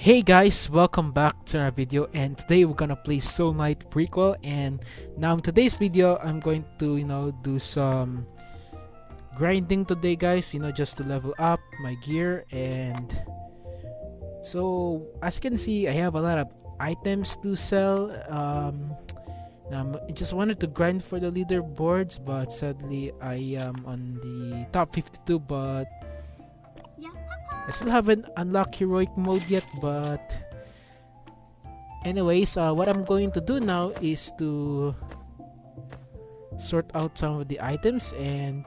Hey guys, welcome back to our video, and today we're gonna play Soul Knight Prequel. And now in today's video I'm going to do some grinding today, guys, just to level up my gear. And so as you can see, I have a lot of items to sell. Now I just wanted to grind for the leaderboards, but sadly I am on the top 52, but I still haven't unlocked heroic mode yet. But anyways, what I'm going to do now is to sort out some of the items. And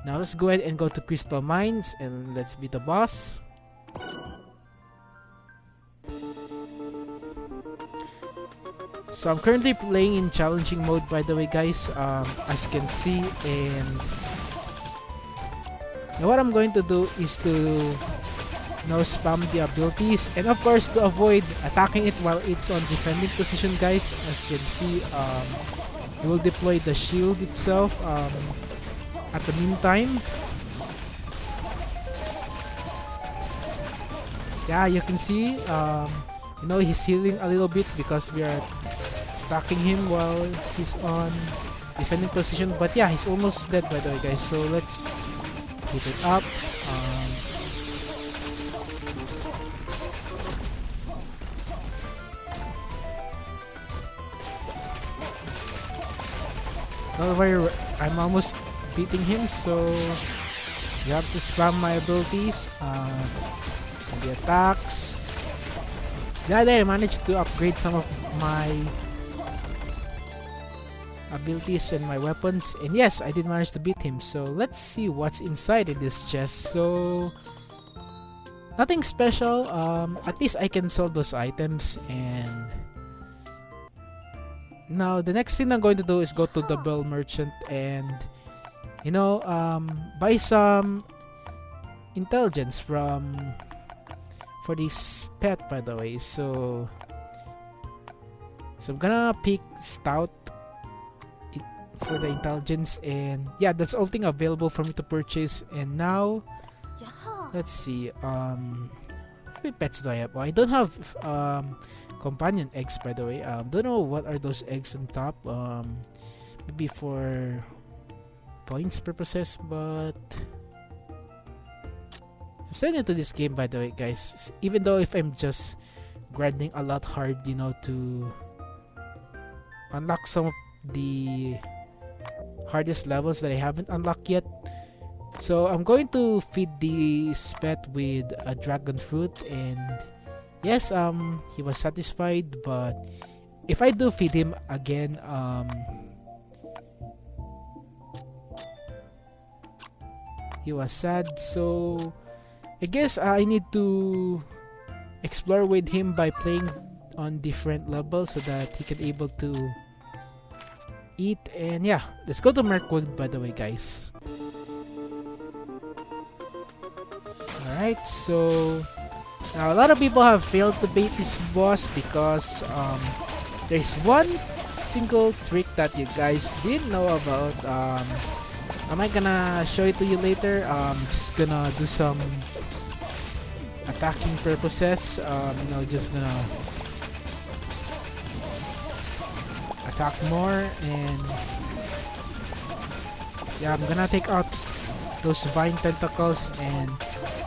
now let's go ahead and go to Crystal Mines and let's beat the boss. So I'm currently playing in challenging mode, by the way, guys, as you can see. And now what I'm going to do is to spam the abilities, and of course to avoid attacking it while it's on defending position, guys. As you can see, we will deploy the shield itself at the meantime. Yeah, you can see he's healing a little bit because we are attacking him while he's on defending position. But yeah, he's almost dead, by the way, guys, so let's keep it up. Don't worry, I'm almost beating him, so you have to spam my abilities, the attacks. Yeah, there I managed to upgrade some of my abilities and my weapons, and yes, I did manage to beat him. So let's see what's inside in this chest. So nothing special. At least I can sell those items. And now the next thing I'm going to do is go to the Bell Merchant and buy some intelligence for this pet, by the way. So I'm gonna pick Stout for the intelligence, and yeah, that's all thing available for me to purchase. And now let's see, how many pets do I have? Oh, I don't have companion eggs, by the way. Don't know what are those eggs on top. Maybe for points purposes, but I'm still into this game, by the way, guys. Even though if I'm just grinding a lot hard, to unlock some of the hardest levels that I haven't unlocked yet. So I'm going to feed this pet with a dragon fruit, and yes, he was satisfied. But if I do feed him again, he was sad. So I guess I need to explore with him by playing on different levels so that he can able to eat. And yeah, let's go to Merkwood, by the way, guys. Alright, so now a lot of people have failed to beat this boss because there's one single trick that you guys didn't know about. Am I gonna show it to you later? Just gonna do some attacking purposes. Just gonna attack more, and yeah, I'm gonna take out those vine tentacles. And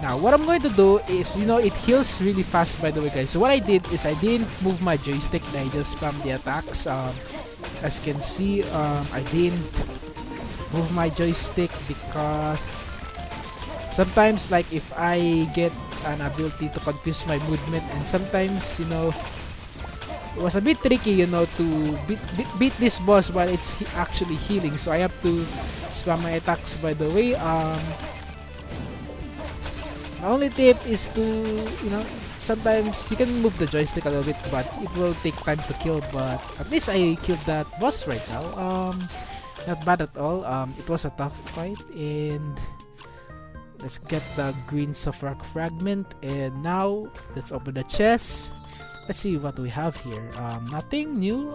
now what I'm going to do is, it heals really fast, by the way, guys. So what I did is I didn't move my joystick and I just spam the attacks. As you can see, I didn't move my joystick because sometimes, like, if I get an ability to confuse my movement, and sometimes it was a bit tricky to beat this boss while it's actually healing. So I have to spam my attacks, by the way. My only tip is to sometimes you can move the joystick a little bit, but it will take time to kill. But at least I killed that boss right now. Not bad at all. It was a tough fight. And let's get the green Safrak fragment. And now let's open the chest. Let's see what we have here. Nothing new.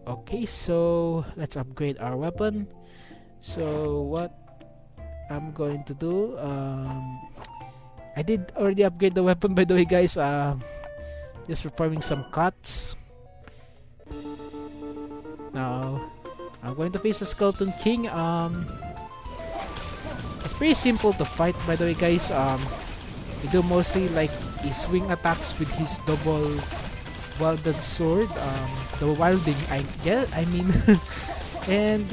Okay, so let's upgrade our weapon. So what I'm going to do, I did already upgrade the weapon, by the way, guys. Just performing some cuts. Now, I'm going to face the Skeleton King. It's pretty simple to fight, by the way, guys. You do mostly like his swing attacks with his double wielded sword. The wielding, I guess. I mean, and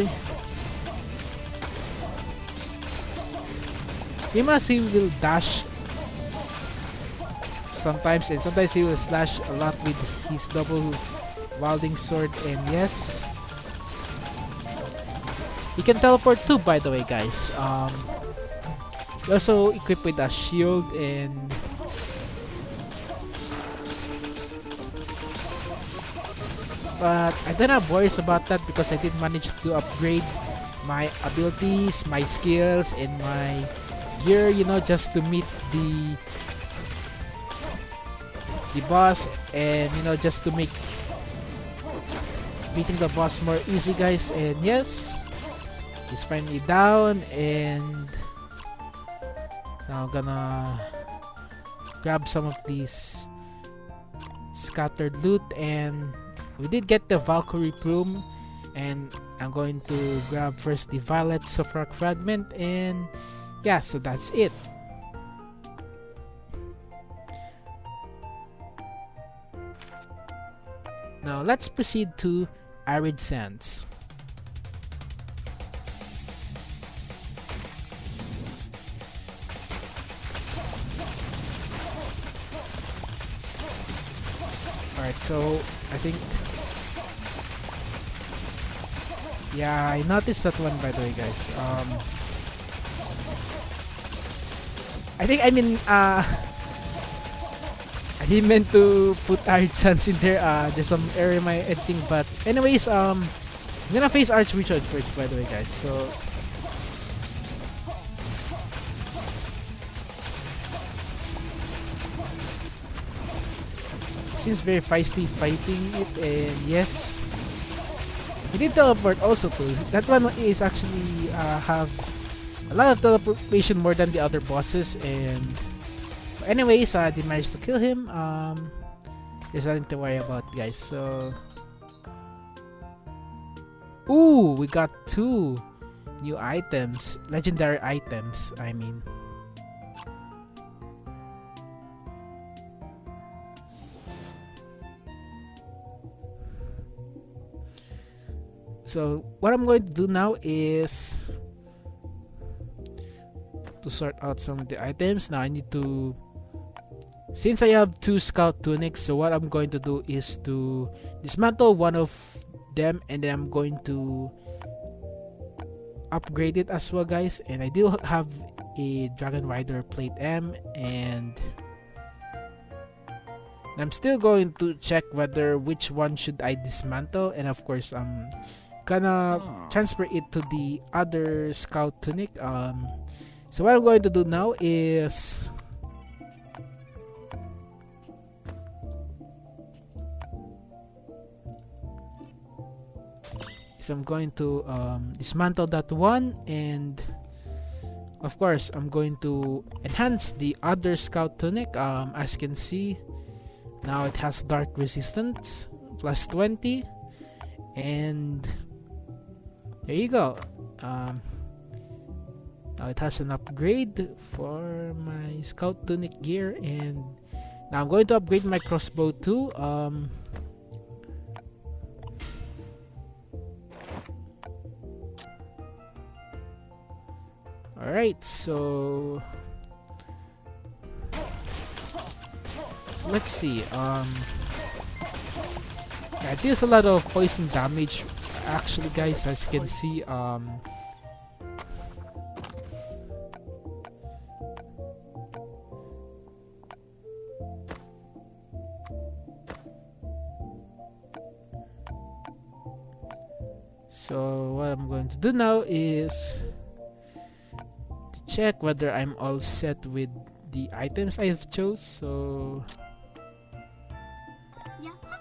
he will dash sometimes, and sometimes he will slash a lot with his double wielding sword. And yes, he can teleport too, by the way, guys. He also equipped with a shield, and but I don't have worries about that because I did manage to upgrade my abilities, my skills, and my gear, you know, just to meet the boss, and you know, just to make beating the boss more easy, guys. And yes, he's finally down, and now I'm gonna grab some of these scattered loot, and we did get the Valkyrie plume, and I'm going to grab first the Violet Sophrok fragment, and yeah, so that's it. Now let's proceed to Arid Sands. Alright, so I think, yeah, I noticed that one, by the way, guys. I didn't meant to put Arid Sands in there. There's some error in my editing, but anyways, I'm gonna face Archwizard first, by the way, guys. So seems very feisty fighting it, and yes, he did teleport also too. That one is actually have a lot of teleportation more than the other bosses, and anyways, I did manage to kill him. There's nothing to worry about, guys. So, ooh, we got 2 new items, legendary items, I mean. So what I'm going to do now is to sort out some of the items. Now I need to, since I have 2 scout tunics, so what I'm going to do is to dismantle one of them, and then I'm going to upgrade it as well, guys. And I do have a Dragon Rider Plate M, and I'm still going to check whether which one should I dismantle, and of course I'm gonna transfer it to the other scout tunic. So what I'm going to do now is I'm going to dismantle that one, and of course I'm going to enhance the other scout tunic. As you can see, now it has dark resistance plus 20, and there you go. Now it has an upgrade for my scout tunic gear, and now I'm going to upgrade my crossbow too. Alright, so let's see. Yeah, it deals a lot of poison damage actually, guys, as you can see. So what I'm going to do now is to check whether I'm all set with the items I've chose. So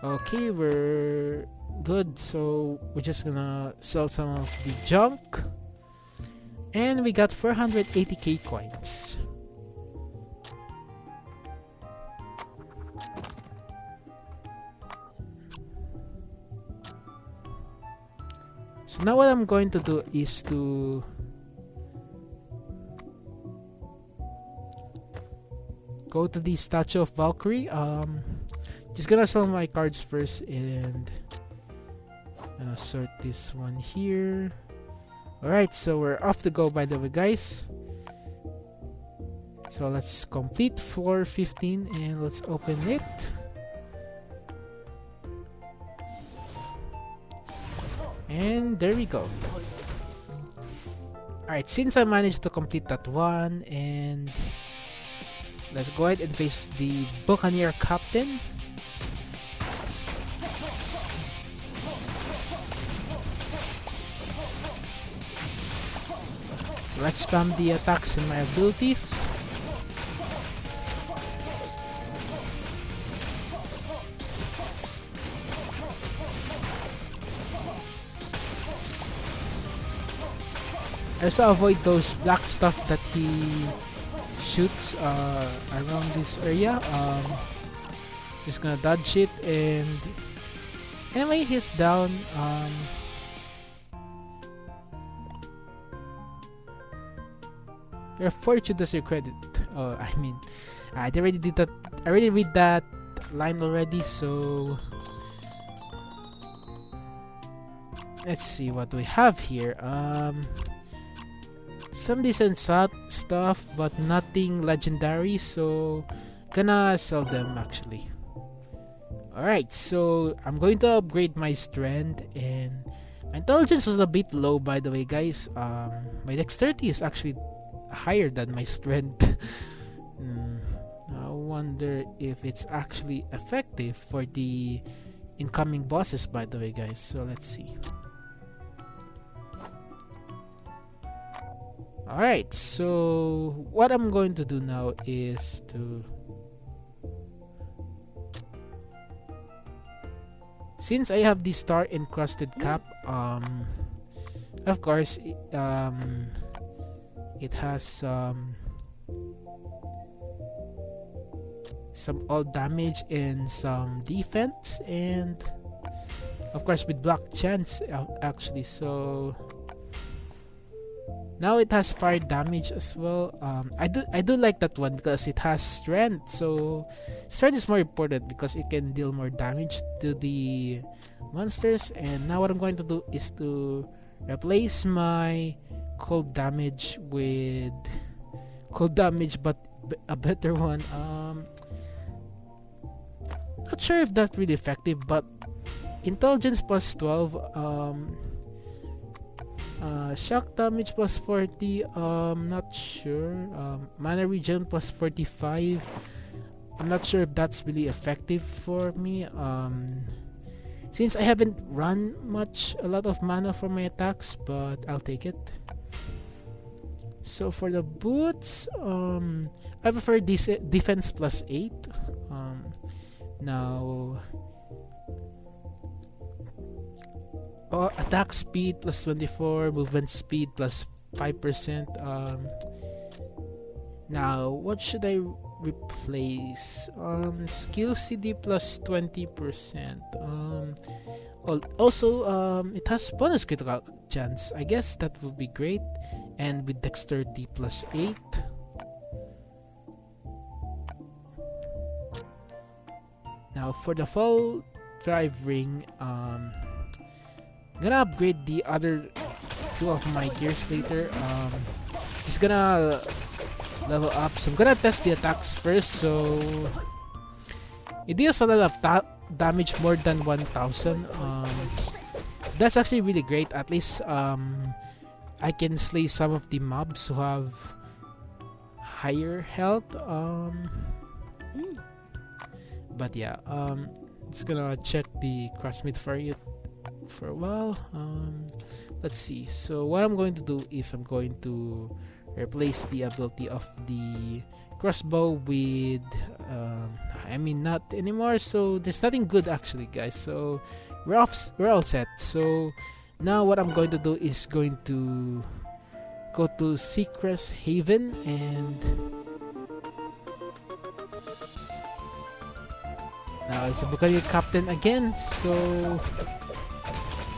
okay, we're good. So we're just gonna sell some of the junk. And we got 480k coins. So now what I'm going to do is to go to the statue of Valkyrie. Just gonna sell my cards first and sort this one here. Alright, so we're off to go by the way, guys. So let's complete floor 15 and let's open it. And there we go. Alright, since I managed to complete that one, and let's go ahead and face the Buccaneer Captain. Let's spam the attacks and my abilities. I also avoid those black stuff that he shoots around this area. Just gonna dodge it, and anyway, he's down. Your fortune does your credit. I mean, I already did that. I already read that line already. So let's see what we have here. Some decent stuff, but nothing legendary. So gonna sell them actually. Alright, so I'm going to upgrade my strength, and my intelligence was a bit low by the way, guys. My dexterity is actually higher than my strength. I wonder if it's actually effective for the incoming bosses by the way, guys. So let's see. Alright, so what I'm going to do now is to, since I have the star encrusted cap, of course it has some all damage and some defense, and of course with block chance actually. So now it has fire damage as well. I do like that one because it has strength. So strength is more important because it can deal more damage to the monsters. And now what I'm going to do is to replace my cold damage with cold damage, but a better one. Not sure if that's really effective, but intelligence plus 12, shock damage plus 40, not sure. Mana regen plus 45. I'm not sure if that's really effective for me. Since I haven't run a lot of mana for my attacks, but I'll take it. So for the boots, I prefer defense plus 8. Now attack speed plus 24, movement speed plus 5%. Now what should I replace? Skill CD plus 20%. Also it has bonus critical chance. I guess that would be great. And with dexterity plus 8. Now for the fall drive ring, I'm gonna upgrade the other two of my gears later. Just gonna level up. So I'm gonna test the attacks first. So it deals a lot of damage, more than 1000. That's actually really great. At least I can slay some of the mobs who have higher health. But yeah, just gonna check the crossmit for it for a while. Let's see. So what I'm going to do is I'm going to replace the ability of the crossbow with I mean not anymore. So there's nothing good actually, guys. So we're all set. So now what I'm going to do is going to go to Seacrest Haven and now it's a Buccaneer captain again. So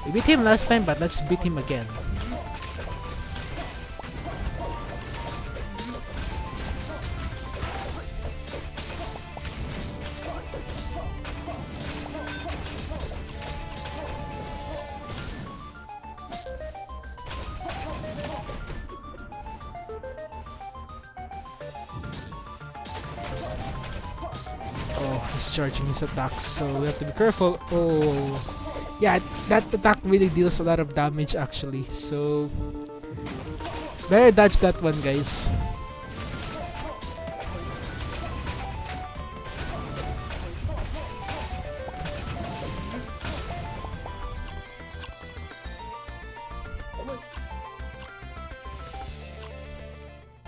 we beat him last time, but let's beat him again. Oh, he's charging his attacks, so we have to be careful. Oh, yeah, that attack really deals a lot of damage actually. So, better dodge that one, guys.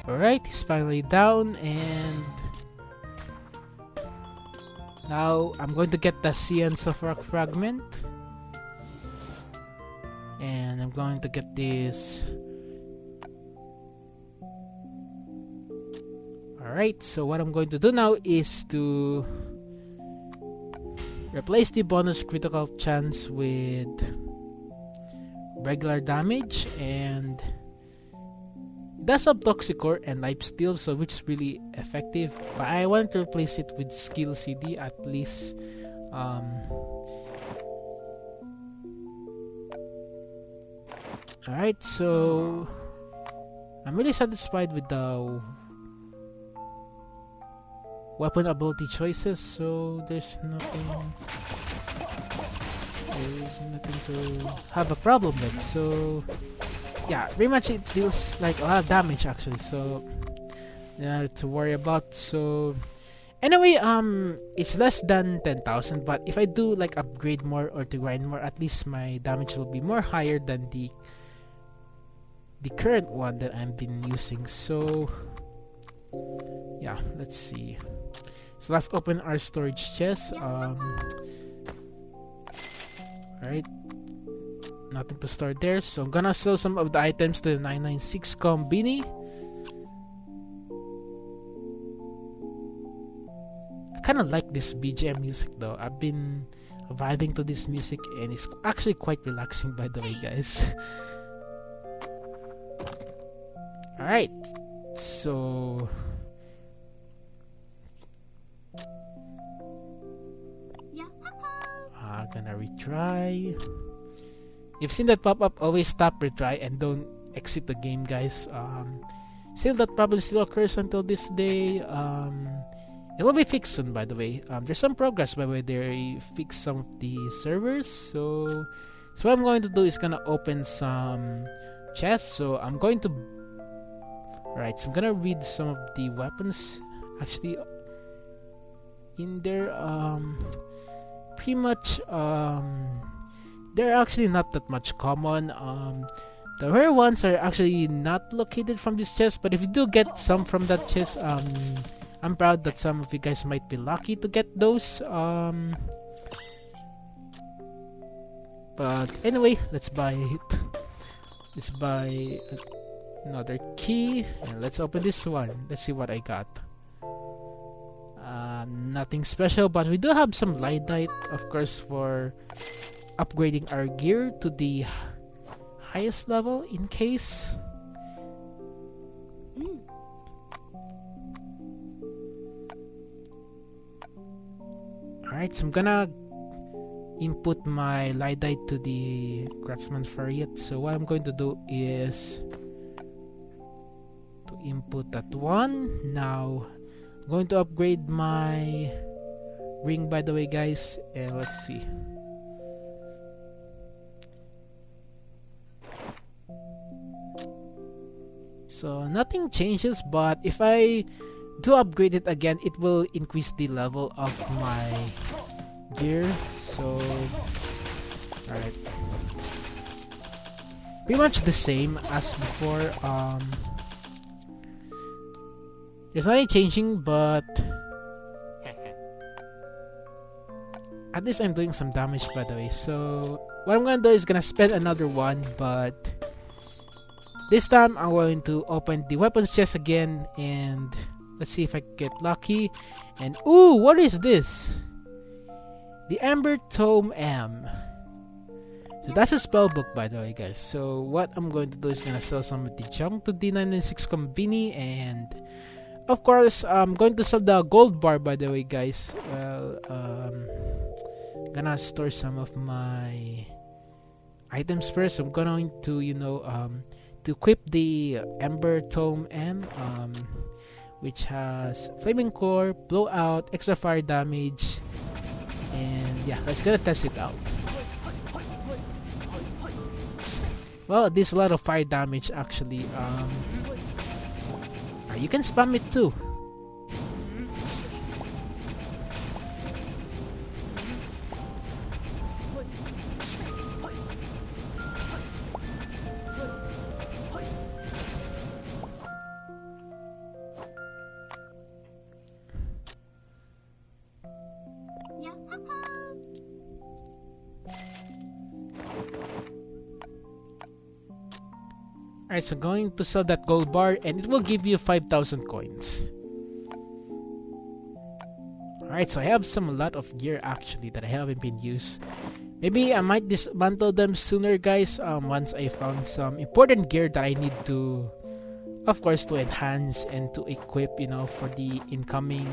Alright, he's finally down, and now I'm going to get the Seance of Rock Fragment. And I'm going to get this. Alright, so what I'm going to do now is to replace the bonus critical chance with regular damage, and it does have Toxicor and Lifesteal, so which is really effective, but I want to replace it with Skill CD at least. Alright, so I'm really satisfied with the weapon ability choices, so there's nothing to have a problem with. So yeah, pretty much it deals like a lot of damage actually, so yeah, to worry about. So anyway, it's less than 10,000, but if I do like upgrade more or to grind more, at least my damage will be more higher than the current one that I've been using. So yeah, let's see. So let's open our storage chest. Alright, nothing to store there, so I'm gonna sell some of the items to the 996 Combini. I kinda like this BGM music though. I've been vibing to this music and it's actually quite relaxing, by the way, guys. Alright, so I'm gonna retry. You've seen that pop up, always stop, retry, and don't exit the game, guys. Still, that probably still occurs until this day. It will be fixed soon, by the way. There's some progress, by the way. They fixed some of the servers. So what I'm going to do is gonna open some chests. So I'm going to so I'm gonna read some of the weapons actually in there. Pretty much they're actually not that much common. The rare ones are actually not located from this chest, but if you do get some from that chest, I'm proud that some of you guys might be lucky to get those. But anyway, let's buy it. Let's buy another key, and let's open this one. Let's see what I got. Nothing special, but we do have some Lyddite, of course, for upgrading our gear to the highest level in case. Alright, so I'm gonna input my Lyddite to the Craftsman Variet. So what I'm going to do is to input that one. Now I'm going to upgrade my ring, by the way, guys, and let's see. So nothing changes, but if I do upgrade it again, it will increase the level of my gear. So alright, pretty much the same as before. There's nothing changing, but at least I'm doing some damage, by the way. So what I'm gonna do is gonna spend another one, but This time I'm going to open the weapons chest again, and let's see if I get lucky. And ooh, what is this? The Ember Tome M. So that's a spell book, by the way, guys. So what I'm going to do is gonna sell some of the junk to D996 Combini, and of course I'm going to sell the gold bar, by the way, guys. Well, gonna store some of my items first. I'm going to, to equip the Ember Tome M, which has Flaming Core, Blowout, extra fire damage, and yeah, let's gonna test it out. Well, there's a lot of fire damage actually. You can spam it too. Alright, so going to sell that gold bar, and it will give you 5,000 coins. Alright, so I have a lot of gear actually that I haven't been used. Maybe I might dismantle them sooner, guys, once I found some important gear that I need to, of course, to enhance and to equip, for the incoming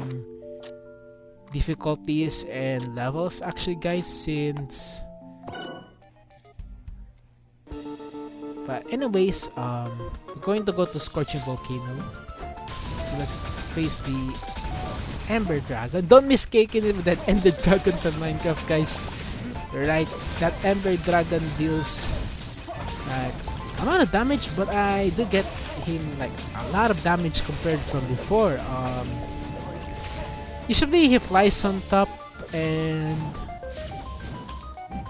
difficulties and levels actually, guys, since... But anyways, we're going to go to Scorching Volcano. So let's face the Ember Dragon. Don't mistake it with that Ender Dragon from Minecraft, guys. Right, that Ember Dragon deals like a lot of damage, but I do get him like a lot of damage compared from before. Usually he flies on top, and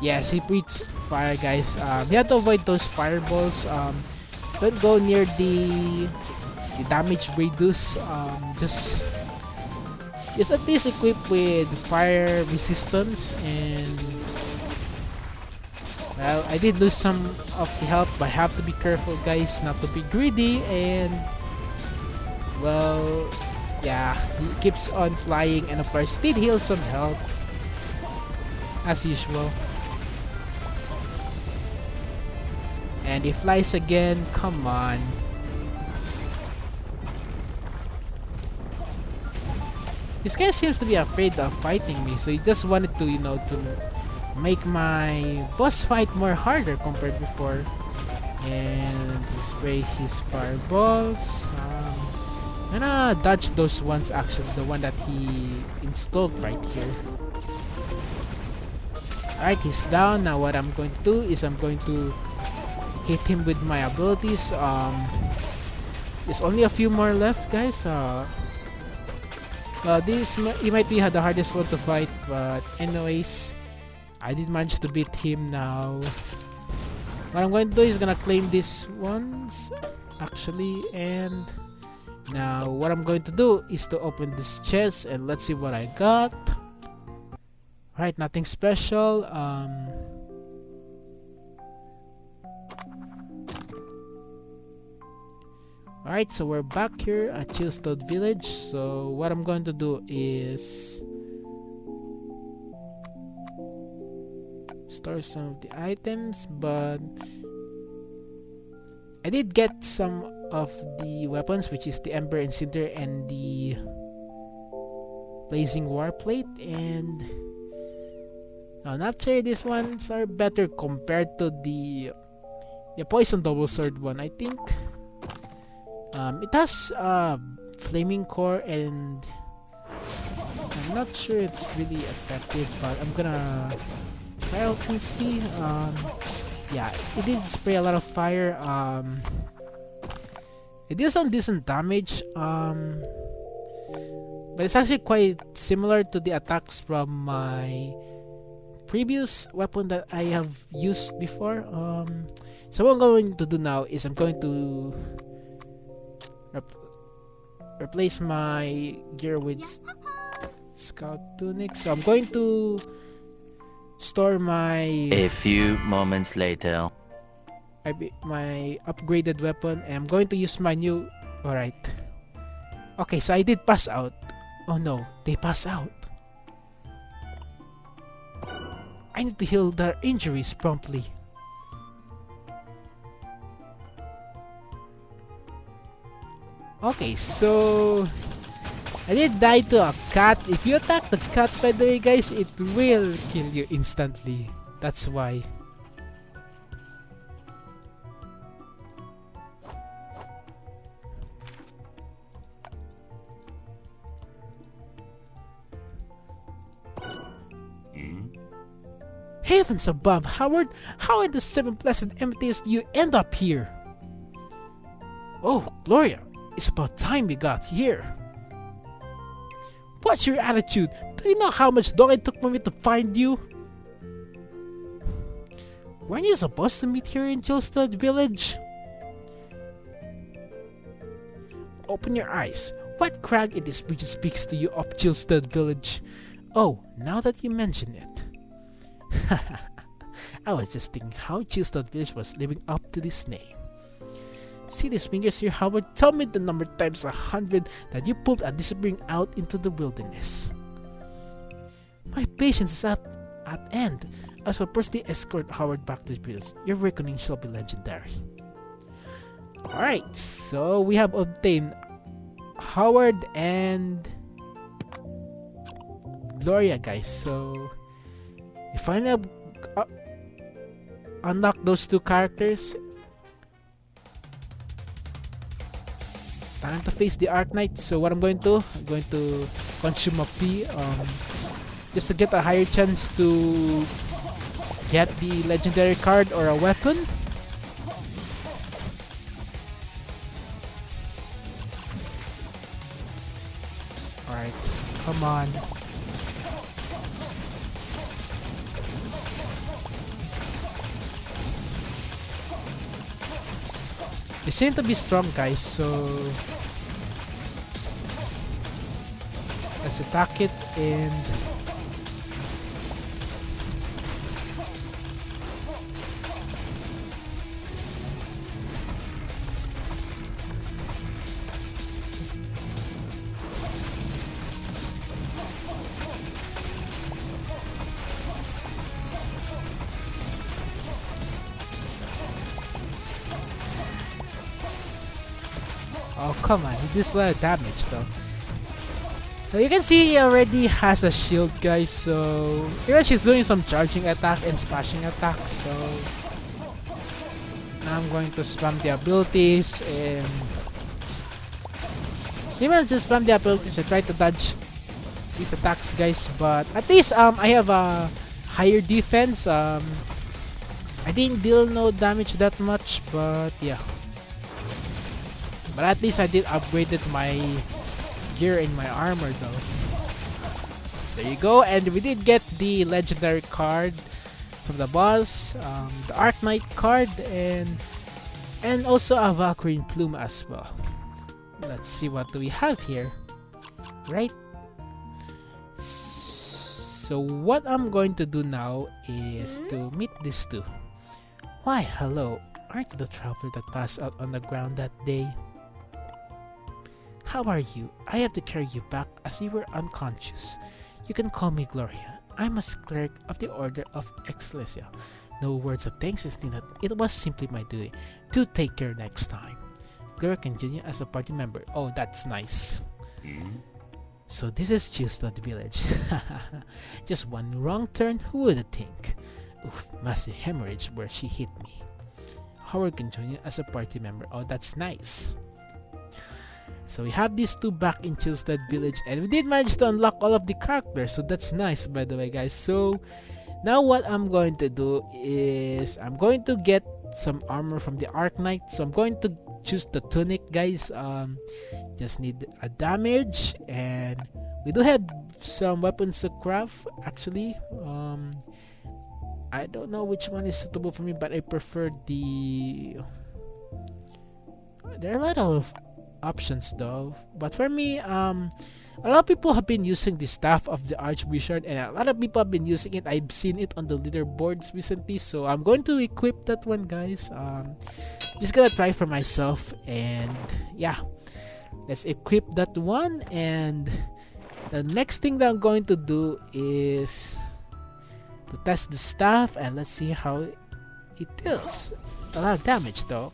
yes, he breathes fire, guys. You have to avoid those fireballs. Don't go near the damage reduce. Just at least equip with fire resistance. And well, I did lose some of the health, but I have to be careful, guys, not to be greedy. And well, yeah, he keeps on flying, and of course did heal some health as usual. And he flies again, come on. This guy seems to be afraid of fighting me, so he just wanted to, to make my boss fight more harder compared before. And he spray his fireballs. I'm gonna dodge those ones actually, the one that he installed right here. Alright, he's down. Now what I'm going to do is I'm going to hit him with my abilities. There's only a few more left, guys. He might be the hardest one to fight, but anyways, I did manage to beat him. Now what I'm going to do is gonna claim these ones actually, and now what I'm going to do is to open this chest, and let's see what I got. Alright, nothing special. Alright, so we're back here at Chillstone Village. So what I'm going to do is store some of the items, but I did get some of the weapons, which is the Ember Incinder and the Blazing Warplate, and I'm not sure these ones are better compared to the Poison Double Sword one, I think. It has Flaming Core, and I'm not sure it's really effective, but I'm gonna try out and see. Yeah, it did spray a lot of fire. It did some decent damage, but it's actually quite similar to the attacks from my previous weapon that I have used before. So what I'm going to do now is I'm going to replace my gear with Scout Tunic. So I'm going to store my... A few moments later. my upgraded weapon, and I'm going to use my new. Alright. Okay, so I did pass out. Oh no, they pass out. I need to heal their injuries promptly. Okay, so I did die to a cat. If you attack the cat, by the way, guys, it will kill you instantly. That's why. Heavens above, Howard! How in the seven blessed empties do you end up here? Oh, Gloria, it's about time you got here. What's your attitude? Do you know how much dog it took for me to find you? Weren't you supposed to meet here in Jilstad Village? Open your eyes. What crag in this bridge speaks to you of Jilstad Village? Oh, now that you mention it. I was just thinking how Jilstad Village was living up to this name. See these fingers here, Howard? Tell me the number times 100 that you pulled a disappearing out into the wilderness. My patience is at end. I shall personally escort Howard back to the village. Your reckoning shall be legendary. Alright, so we have obtained Howard and Gloria, guys. So we finally have unlocked those two characters. Time to face the Arknight. So what I'm going to consume a P just to get a higher chance to get the legendary card or a weapon. Alright, come on. They seem to be strong, guys, so let's attack it and oh, come on, he does a lot of damage though. So you can see he already has a shield, guys, so even she's doing some charging attack and smashing attacks, so I'm going to spam the abilities and even just spam the abilities and try to dodge these attacks, guys, but at least I have a higher defense. I didn't deal no damage that much, but yeah. But at least I did upgraded my gear and my armor though. There you go, and we did get the legendary card from the boss, the Arknight card, and also a Valkyrie plume as well. Let's see what do we have here. Right. So what I'm going to do now is to meet these two. Why, hello. Aren't you the traveler that passed out on the ground that day? How are you? I have to carry you back as you were unconscious. You can call me Gloria. I'm a cleric of the Order of Ecclesia. No words of thanks is needed. It was simply my duty. Do take care next time. Gloria can join you as a party member. Oh, that's nice. So this is Jilstad Village. Just one wrong turn, who would think? Oof, massive hemorrhage where she hit me. Howard can join you as a party member. Oh, that's nice. So we have these two back in Jilstad Village, and we did manage to unlock all of the characters, so that's nice, by the way, guys. So now what I'm going to do is I'm going to get some armor from the Arknight. So I'm going to choose the tunic, guys. Just need a damage, and we do have some weapons to craft actually. I don't know which one is suitable for me, but I prefer the there are a lot of options though, but for me a lot of people have been using the staff of the Archbishop, and a lot of people have been using it. I've seen it on the leaderboards recently, so I'm going to equip that one, guys. Just gonna try for myself, and yeah, let's equip that one. And the next thing that I'm going to do is to test the staff, and let's see how it deals. A lot of damage though.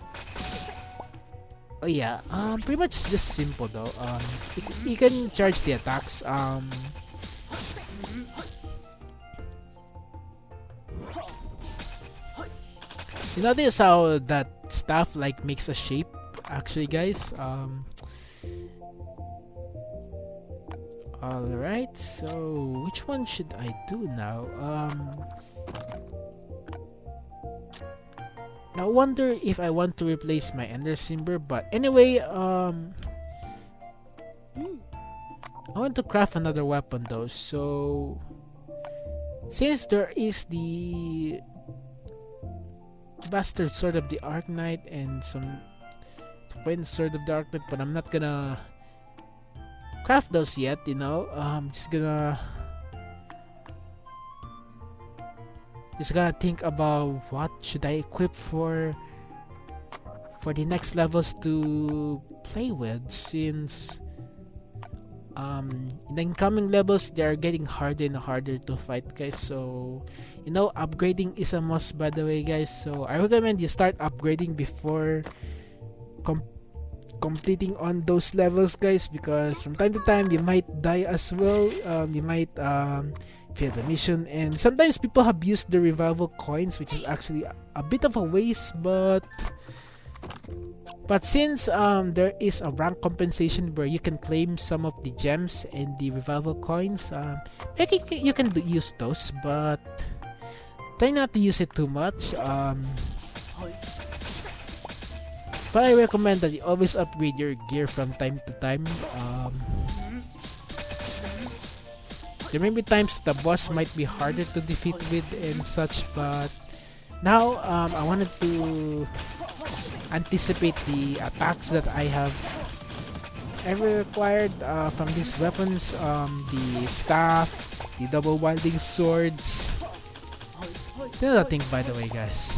Oh yeah, pretty much just simple though. You can charge the attacks. You notice how that stuff like makes a shape, actually, guys. All right. So which one should I do now? Now, I wonder if I want to replace my Ender Simber, but anyway, I want to craft another weapon though. So, since there is the Bastard Sword of the Arknight and some Twin Sword of the Arknight, but I'm not gonna craft those yet, you know. I'm just gonna think about what should I equip for the next levels to play with, since in the incoming levels they are getting harder and harder to fight, guys. So you know, upgrading is a must, by the way, guys. So I recommend you start upgrading before completing on those levels, guys, because from time to time you might die as well. You might fail the mission, and sometimes people have used the revival coins, which is actually a bit of a waste, but since there is a rank compensation where you can claim some of the gems and the revival coins, you can use those, but try not to use it too much. But I recommend that you always upgrade your gear from time to time. There may be times the boss might be harder to defeat with and such, but now I wanted to anticipate the attacks that I have ever required from these weapons. The staff, the double wielding swords. Another thing, by the way, guys.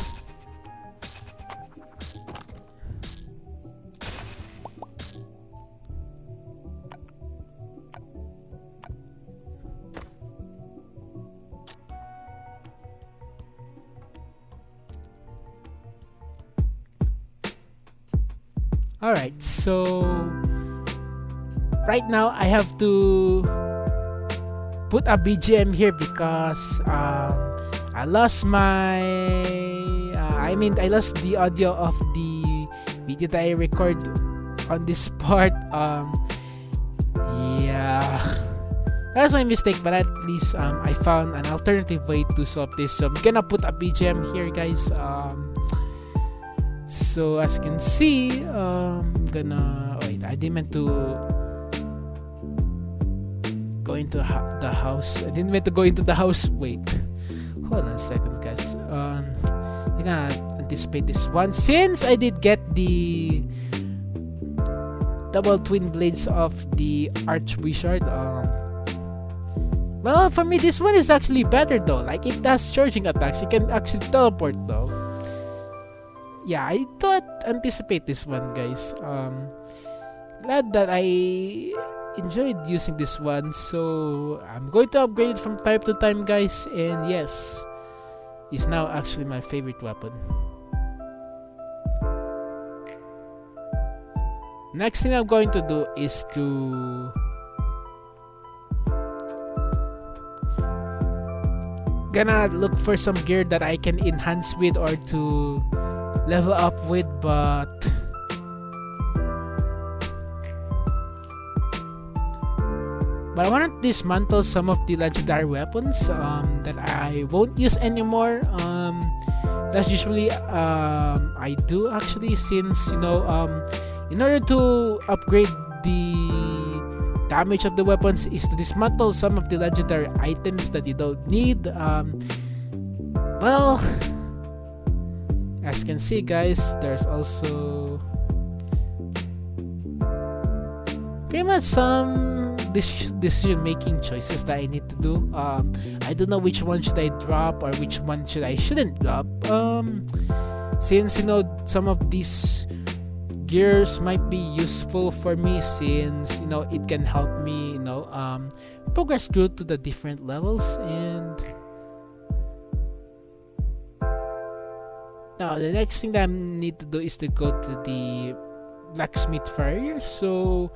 Alright, so right now I have to put a BGM here because I lost my I lost the audio of the video that I record on this part. Yeah, that's my mistake, but at least I found an alternative way to solve this. So I'm gonna put a BGM here, guys. So as you can see, wait, I didn't meant to go into the house. I didn't meant to go into the house. Wait, hold on a second, guys. You're gonna anticipate this one, since I did get the double twin blades of the Archwizard. Well, for me, this one is actually better though. Like, it does charging attacks. You can actually teleport though. Yeah, I thought anticipate this one, guys. Glad that I enjoyed using this one, so I'm going to upgrade it from time to time, guys. And yes, it's now actually my favorite weapon. Next thing I'm going to do is to gonna look for some gear that I can enhance with or to level up with, but I want to dismantle some of the legendary weapons that I won't use anymore. That's usually I do actually, since you know, in order to upgrade the damage of the weapons is to dismantle some of the legendary items that you don't need. Well, as you can see, guys, there's also pretty much some decision making choices that I need to do. I don't know which one should I drop or which one shouldn't drop. Since some of these gears might be useful for me, since it can help me progress through to the different levels. And now the next thing that I need to do is to go to the blacksmith farrier. So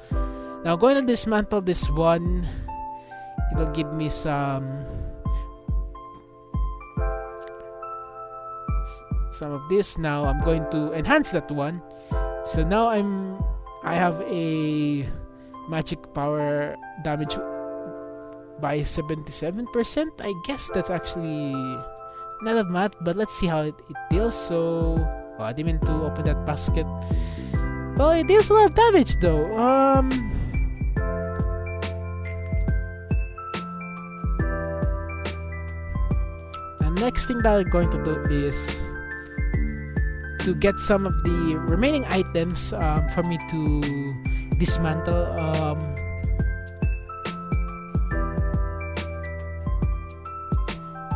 now I'm going to dismantle this one. It'll give me some of this. Now I'm going to enhance that one. So now I have a magic power damage by 77%. I guess that's actually not that much, but let's see how it deals. So I didn't mean to open that basket. Well, it deals a lot of damage though. The next thing that I'm going to do is to get some of the remaining items for me to dismantle.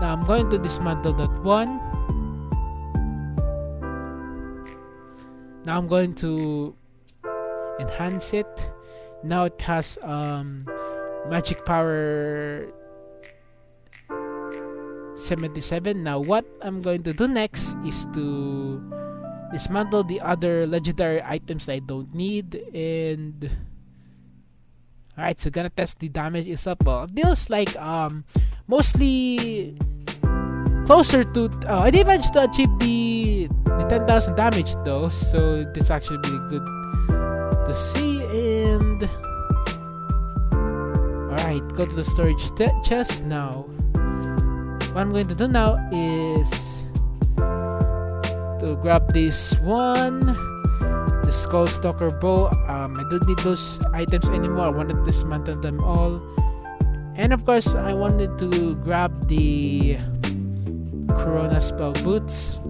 Now I'm going to dismantle that one. Now I'm going to enhance it. Now it has magic power 77. Now what I'm going to do next is to dismantle the other legendary items that I don't need. And alright, so gonna test the damage itself. Well, it deals like mostly closer to I didn't manage to achieve the 10,000 damage though, so it's actually really good to see. And alright, go to the storage chest. Now what I'm going to do now is to grab this one, the Skull Stalker bow. I don't need those items anymore. I wanted to dismantle them all. And of course I wanted to grab the Corona spell boots.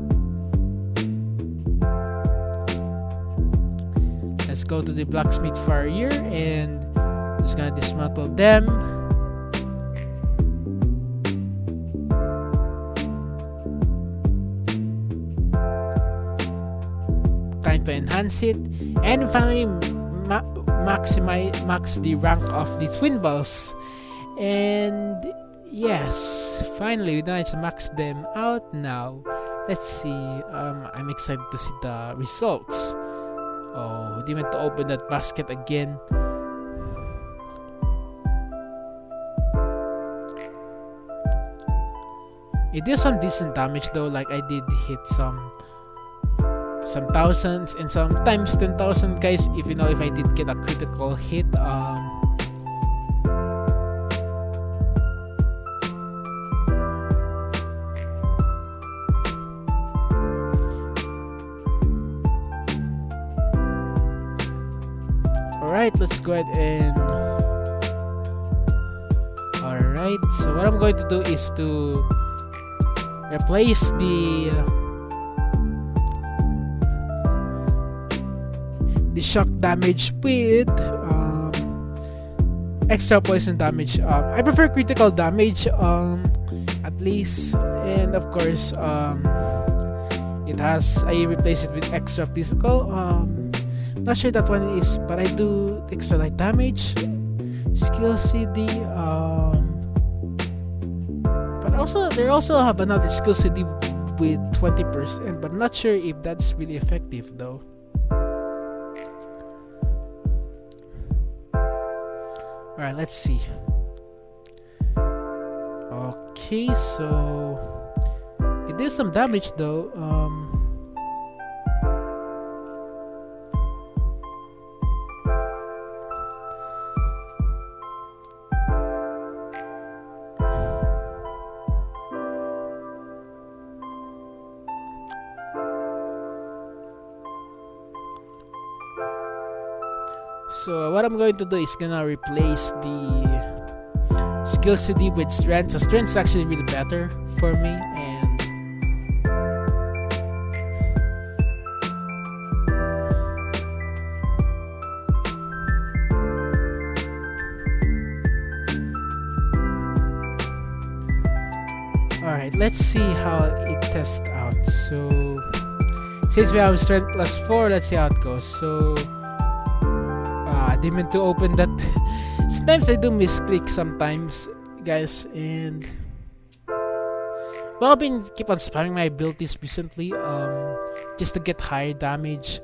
Let's go to the blacksmith farrier and just gonna dismantle them. Trying to enhance it, and finally max the rank of the twin balls. And yes, finally we managed to max them out. Now let's see. I'm excited to see the results. Oh, they meant to open that basket again. It did some decent damage though. Like I did hit some thousands and sometimes 10,000 guys. If I did get a critical hit. Alright, let's go ahead and alright, so what I'm going to do is to replace the shock damage with extra poison damage. I prefer critical damage at least, and of course I replace it with extra physical. Not sure that one is, but I do extra light damage, skill CD, but also they also have another skill CD with 20%, but I'm not sure if that's really effective though. Alright, let's see. Okay, so it did some damage though. So what I'm going to do is gonna replace the skill CD with strength. So strength is actually really better for me, and Alright, let's see how it tests out. So, since we have strength +4, let's see how it goes. So, I didn't mean to open that. Sometimes I do misclick sometimes, guys, and well, I've been keep on spamming my abilities recently, just to get higher damage.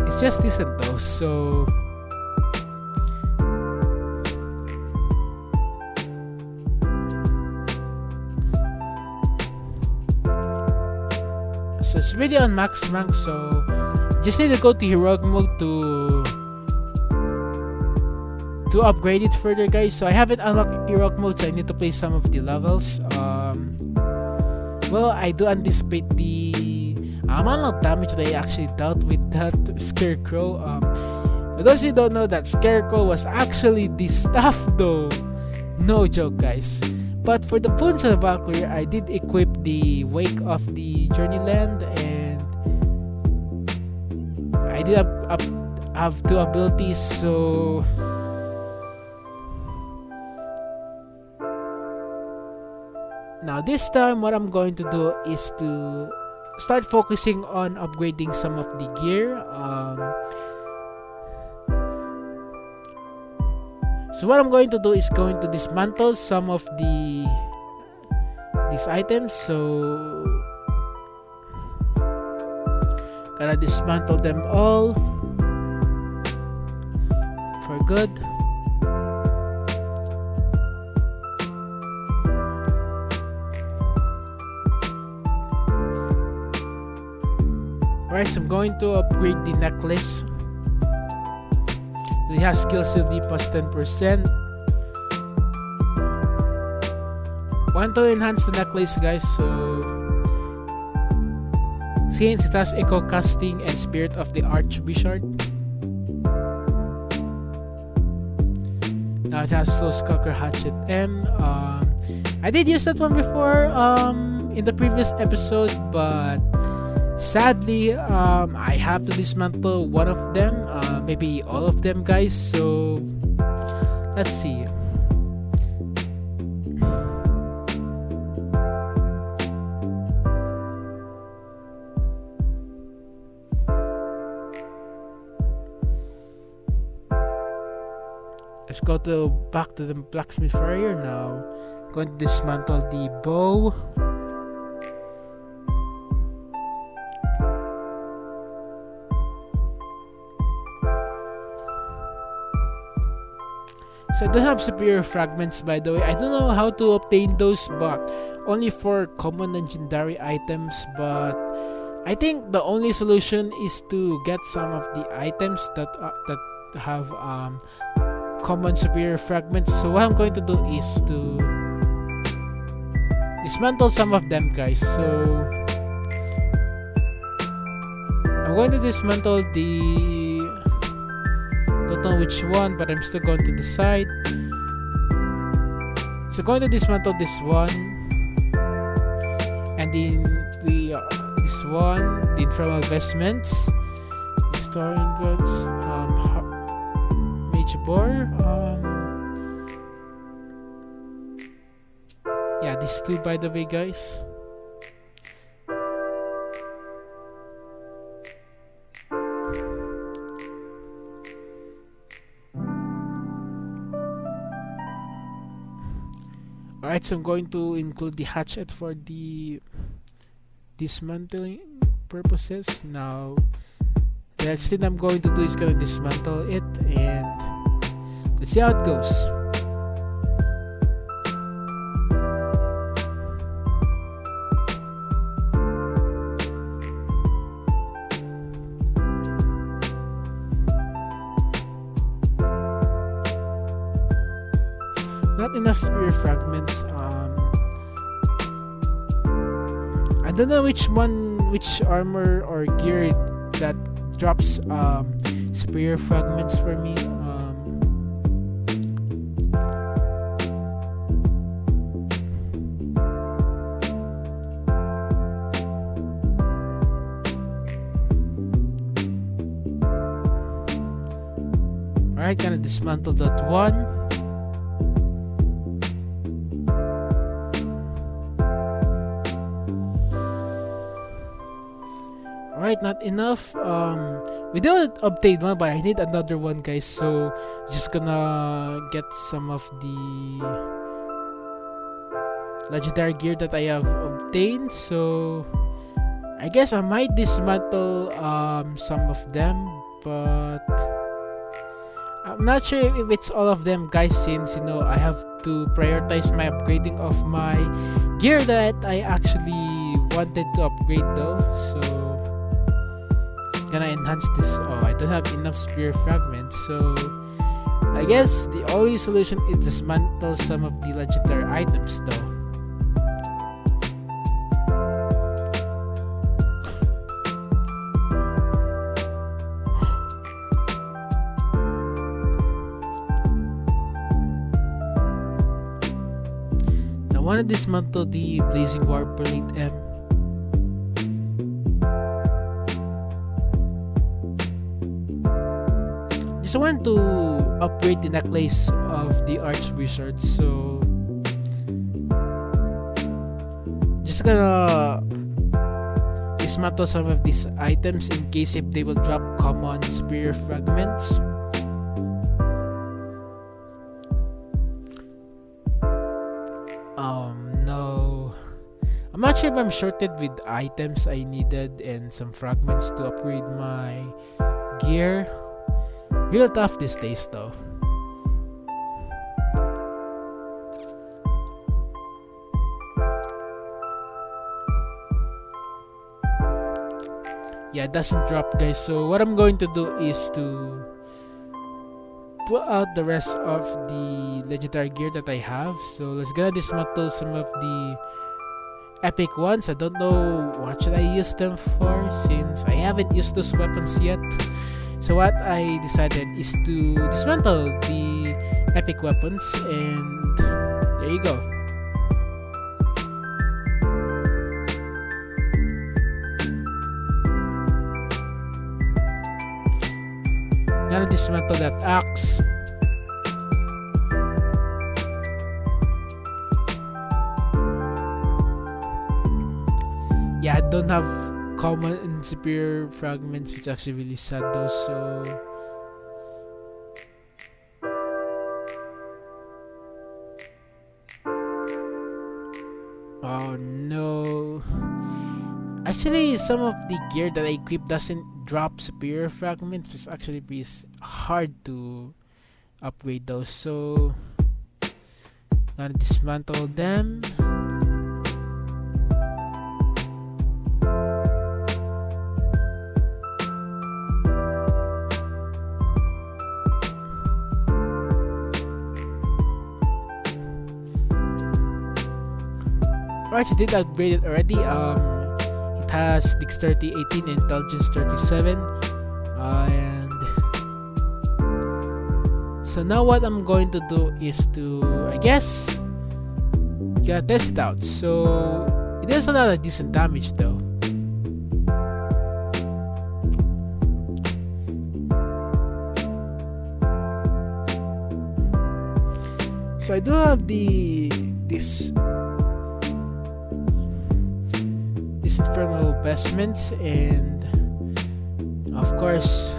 It's just decent though, so it's really on max rank, so just need to go to heroic mode to upgrade it further, guys. So I haven't unlocked heroic mode, so I need to play some of the levels. Well, I do anticipate the amount of damage that I actually dealt with that Scarecrow. For those who don't know, that Scarecrow was actually the staff though. No joke, guys. But for the Boons of the Valkyrie, I did equip the Wake of the Journeyland, and I did have 2 abilities, so now this time what I'm going to do is to start focusing on upgrading some of the gear. So what I'm going to do is going to dismantle some of these items. So gonna dismantle them all for good. Alright, so I'm going to upgrade the necklace. It has skill CD plus 10%. Want to enhance the necklace, guys, so since it has echo casting and spirit of the Archbishop. Now it has Soul Skulker Hatchet M. I did use that one before in the previous episode, but sadly, I have to dismantle one of them, maybe all of them, guys. So let's see. Let's go back to the blacksmith area now. Going to dismantle the bow. So I don't have superior fragments, by the way. I don't know how to obtain those, but only for common legendary items. But I think the only solution is to get some of the items that have common superior fragments. So what I'm going to do is to dismantle some of them, guys. So I'm going to dismantle the, don't know which one, but I'm still going to decide. So going to dismantle this one, and then this one, the infernal vestments, historian goods, mage boar, yeah, these 2, by the way, guys. Alright, so I'm going to include the hatchet for the dismantling purposes. Now, the next thing I'm going to do is going to dismantle it, and let's see how it goes. Not enough spear fragments. I don't know which armor or gear that drops superior fragments for me. Alright, gonna dismantle that one. Alright, not enough. We did obtain one, but I need another one, guys. So just gonna get some of the legendary gear that I have obtained. So I guess I might dismantle some of them, but I'm not sure if it's all of them, guys, since I have to prioritize my upgrading of my gear that I actually wanted to upgrade though. So gonna enhance this. Oh, I don't have enough superior fragments, so I guess the only solution is dismantle some of the legendary items though. I want to dismantle the Blazing Warp Elite M. Just want to upgrade the necklace of the Archwizard, so just gonna dismantle some of these items in case if they will drop common superior fragments. No, I'm not sure if I'm shorted with items I needed and some fragments to upgrade my gear. Real tough these days though. Yeah, it doesn't drop, guys. So what I'm going to do is to pull out the rest of the legendary gear that I have. So let's gonna dismantle some of the epic ones. I don't know what should I use them for since I haven't used those weapons yet. So what I decided is to dismantle the epic weapons, and there you go. Gonna dismantle that axe. Yeah, I don't have common and superior fragments, which actually really sad though. So oh no, actually some of the gear that I equip doesn't drop superior fragments. It's actually pretty hard to upgrade those, so gonna dismantle them. Alright, I did upgrade it already. It has Dexterity 18 and Intelligence 37. And so now what I'm going to do is to, I guess, gotta test it out. So it does a lot of decent damage though. So I do have this infernal vestments, and of course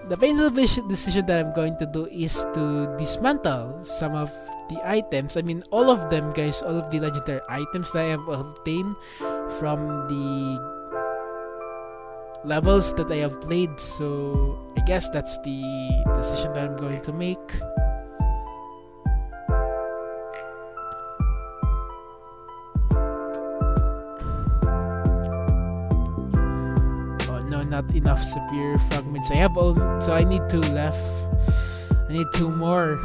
the final decision that I'm going to do is to dismantle some of the items. I mean all of them, guys, all of the legendary items that I have obtained from the levels that I have played. So I guess that's the decision that I'm going to make. Not enough superior fragments. I have all, so I need 2 left. I need 2 more.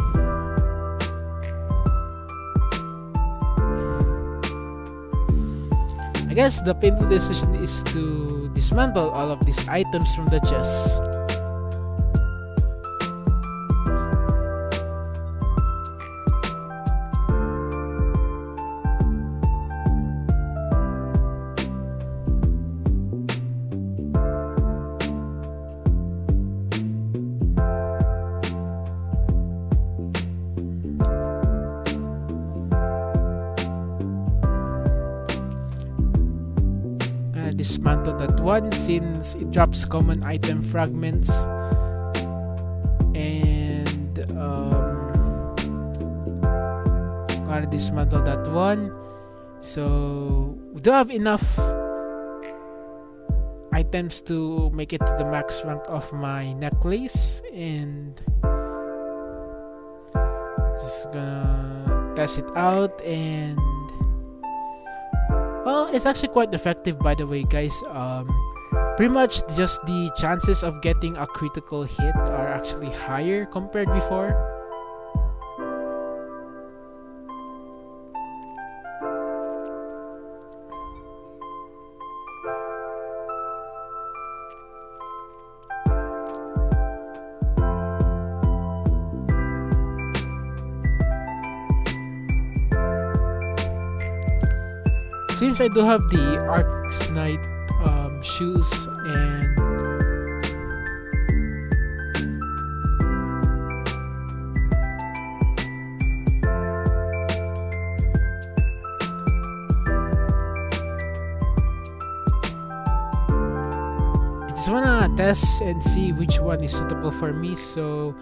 I guess the painful decision is to dismantle all of these items from the chest. Dismantle that one since it drops common item fragments, and gotta dismantle that one. So we do have enough items to make it to the max rank of my necklace, and just gonna test it out. And well, it's actually quite effective, by the way, guys. Pretty much just the chances of getting a critical hit are actually higher compared before. Since I do have the Arc's Knight shoes, and I just wanna test and see which one is suitable for me. So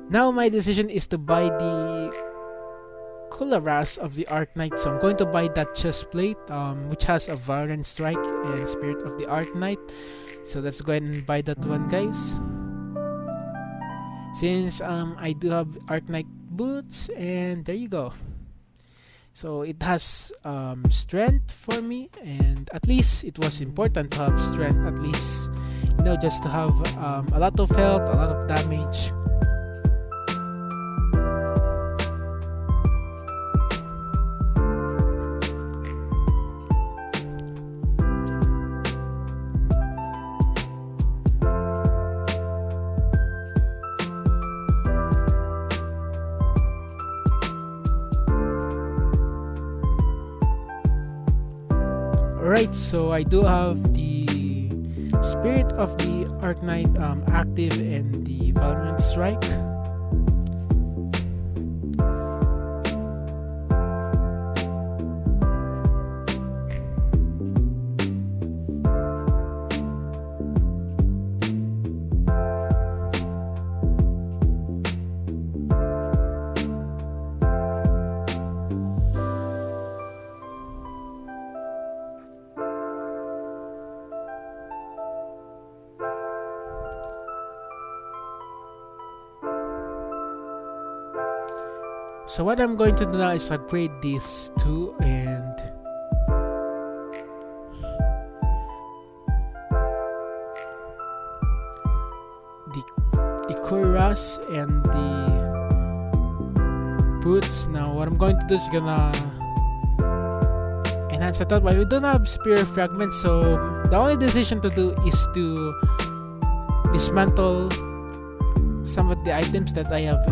now my decision is to buy the Kularas of the Arc Knight. So I'm going to buy that chest plate, which has a Violent Strike and Spirit of the Arc Knight. So let's go ahead and buy that one, guys. Since I do have Arc Knight boots, and there you go. So it has strength for me, and at least it was important to have strength, at least, you know, just to have a lot of health, a lot of damage. Alright, so I do have the Spirit of the Arc Knight active and the Violent Strike. So what I'm going to do now is upgrade these two, and the Kuras and the boots. Now what I'm going to do is gonna enhance that, but we don't have superior fragments, so the only decision to do is to dismantle some of the items that I have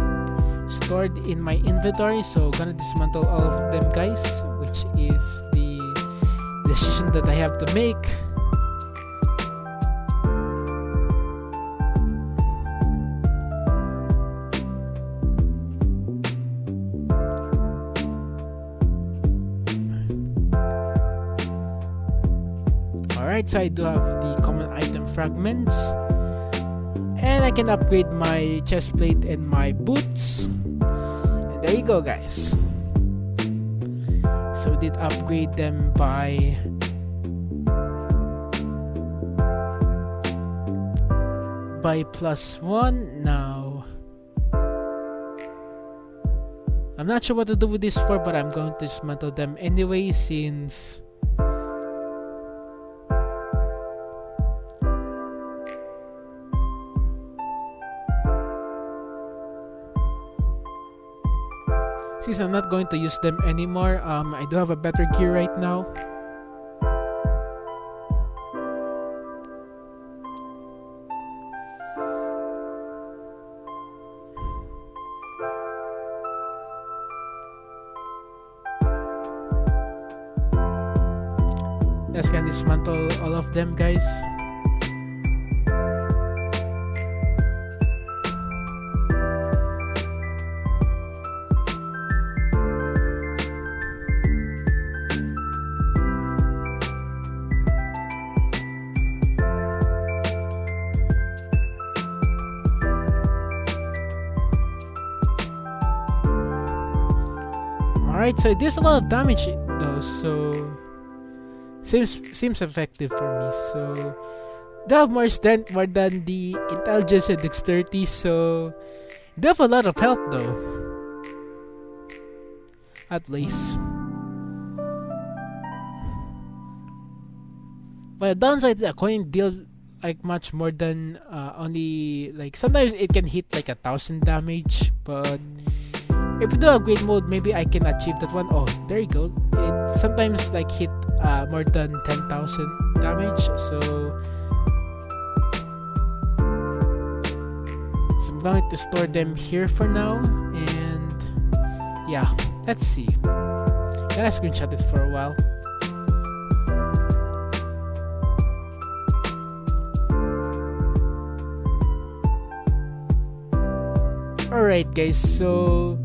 stored in my inventory. So gonna dismantle all of them, guys, which is the decision that I have to make. Alright, so I do have the common item fragments, and I can upgrade my chest plate and my boots. And there you go, guys. So we did upgrade them by +1. Now I'm not sure what to do with this for, but I'm going to dismantle them anyway, since I'm not going to use them anymore. I do have a better gear right now. Let's can dismantle all of them, guys. Alright, so it does a lot of damage though, so seems effective for me. So they have more strength more than the intelligence and dexterity, so they have a lot of health though. At least. But the downside, the coin deals like much more than only like sometimes it can hit like 1,000 damage, but if we do upgrade mode, maybe I can achieve that one. Oh, there you go. It sometimes like hit more than 10,000 damage. So I'm going to store them here for now. And yeah, let's see. Can I screenshot it for a while? Alright guys, so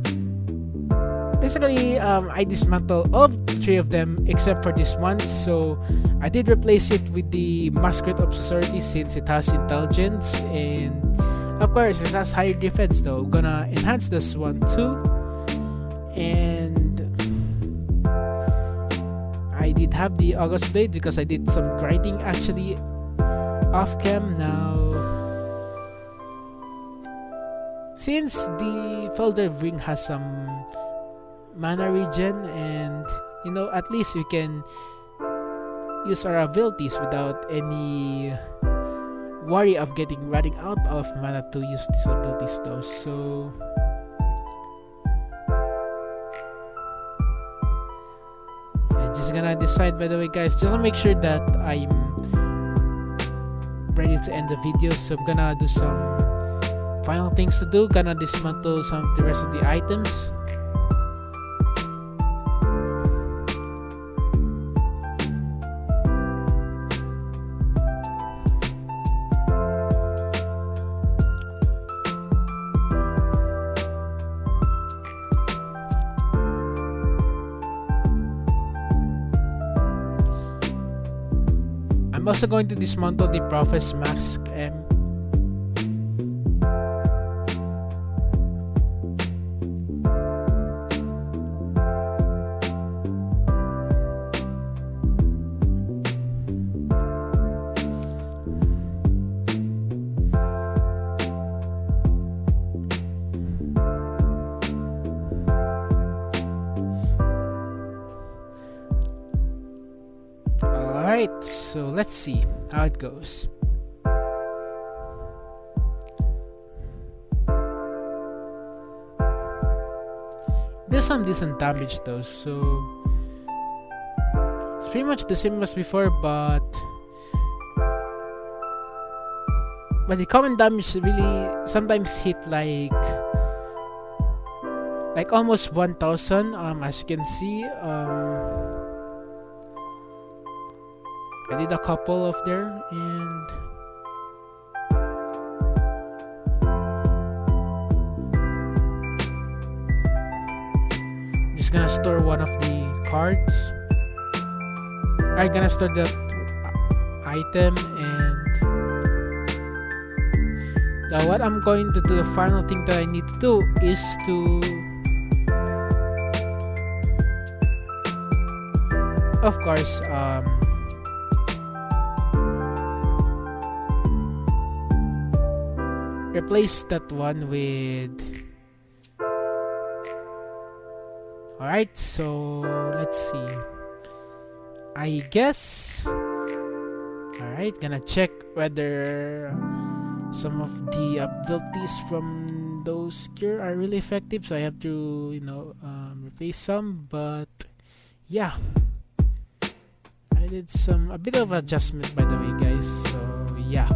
basically I dismantled all of 3 of them except for this one. So I did replace it with the Masquerade of Society since it has intelligence, and of course it has higher defense though. I'm gonna enhance this one too. And I did have the August Blade because I did some grinding actually off cam. Now since the Felder Ring has some mana regen, and you know, at least we can use our abilities without any worry of running out of mana to use these abilities though. So I'm just gonna decide, by the way guys, just to make sure that I'm ready to end the video. So I'm gonna do some final things to do. Gonna dismantle some of the rest of the items. I'm also going to dismantle the Prophet's Mask M. Alright, so let's see how it goes. There's some decent damage though, so it's pretty much the same as before, but the common damage really sometimes hit like almost 1,000. As you can see, I did a couple of there, and I'm just gonna store one of the cards. I'm gonna store that item, and now what I'm going to do, the final thing that I need to do is to, of course, replace that one with. Alright, so let's see. I guess. Alright, gonna check whether some of the abilities from those gear are really effective. So I have to, replace some. But yeah, I did a bit of adjustment, by the way, guys. So yeah,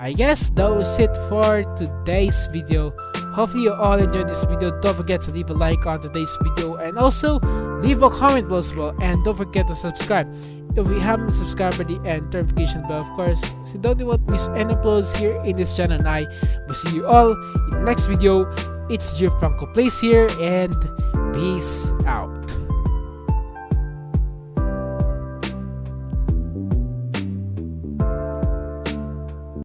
I guess that was it for today's video. Hopefully you all enjoyed this video. Don't forget to leave a like on today's video and also leave a comment below as well, and don't forget to subscribe if you haven't subscribed already, and notification bell of course, so don't want to miss any uploads here in this channel. And I will see you all in the next video. It's your Franco Place here, and peace out.